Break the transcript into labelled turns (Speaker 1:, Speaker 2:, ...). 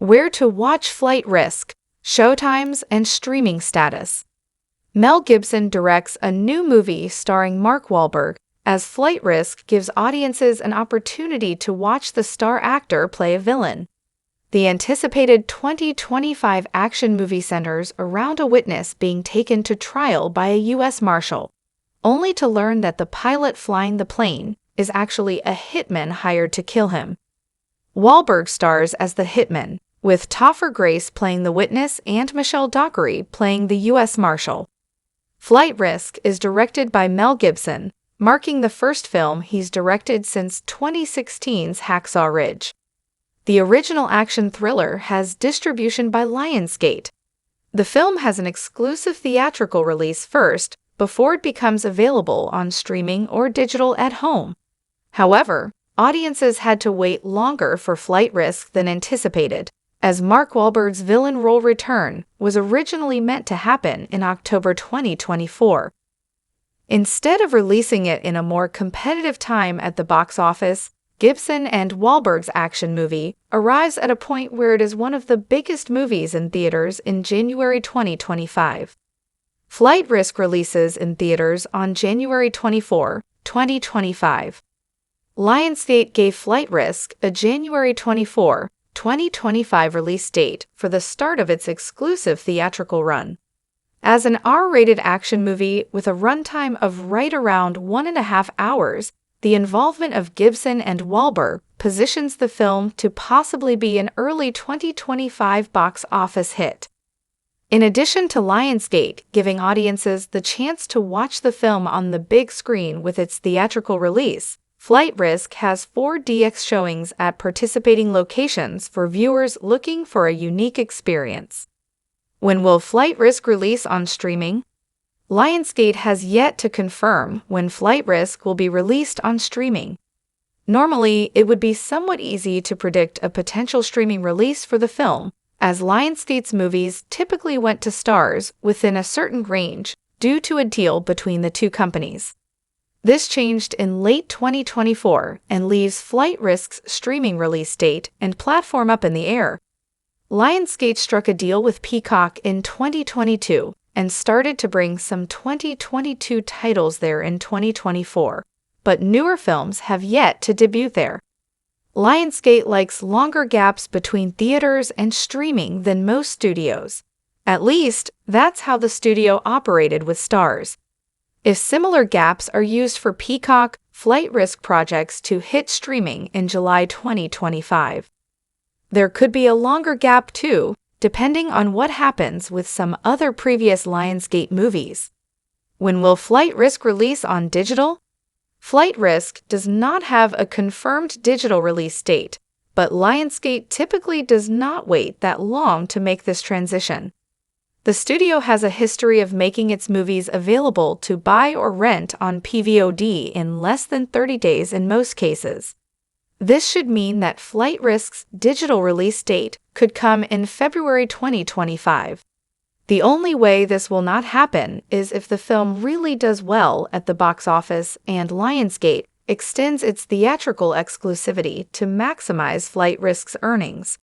Speaker 1: Where to watch Flight Risk, Showtimes, and streaming status. Mel Gibson directs a new movie starring Mark Wahlberg, as Flight Risk gives audiences an opportunity to watch the star actor play a villain. The anticipated 2025 action movie centers around a witness being taken to trial by a U.S. Marshal, only to learn that the pilot flying the plane is actually a hitman hired to kill him. Wahlberg stars as the hitman, with Topher Grace playing the witness and Michelle Dockery playing the U.S. Marshal. Flight Risk is directed by Mel Gibson, marking the first film he's directed since 2016's Hacksaw Ridge. The original action thriller has distribution by Lionsgate. The film has an exclusive theatrical release first, before it becomes available on streaming or digital at home. However, audiences had to wait longer for Flight Risk than anticipated, as Mark Wahlberg's villain role return was originally meant to happen in October 2024. Instead of releasing it in a more competitive time at the box office, Gibson and Wahlberg's action movie arrives at a point where it is one of the biggest movies in theaters in January 2025. Flight Risk releases in theaters on January 24, 2025. Lionsgate gave Flight Risk a January 24, 2025 release date for the start of its exclusive theatrical run. As an R-rated action movie with a runtime of right around 1.5 hours, the involvement of Gibson and Wahlberg positions the film to possibly be an early 2025 box office hit. In addition to Lionsgate giving audiences the chance to watch the film on the big screen with its theatrical release, Flight Risk has 4DX showings at participating locations for viewers looking for a unique experience. When will Flight Risk release on streaming? Lionsgate has yet to confirm when Flight Risk will be released on streaming. Normally, it would be somewhat easy to predict a potential streaming release for the film, as Lionsgate's movies typically went to stars within a certain range due to a deal between the two companies. This changed in late 2024 and leaves Flight Risk's streaming release date and platform up in the air. Lionsgate struck a deal with Peacock in 2022 and started to bring some 2022 titles there in 2024, but newer films have yet to debut there. Lionsgate likes longer gaps between theaters and streaming than most studios. At least, that's how the studio operated with Stars. If similar gaps are used for Peacock, Flight Risk projects to hit streaming in July 2025. There could be a longer gap too, depending on what happens with some other previous Lionsgate movies. When will Flight Risk release on digital? Flight Risk does not have a confirmed digital release date, but Lionsgate typically does not wait that long to make this transition. The studio has a history of making its movies available to buy or rent on PVOD in less than 30 days in most cases. This should mean that Flight Risk's digital release date could come in February 2025. The only way this will not happen is if the film really does well at the box office and Lionsgate extends its theatrical exclusivity to maximize Flight Risk's earnings.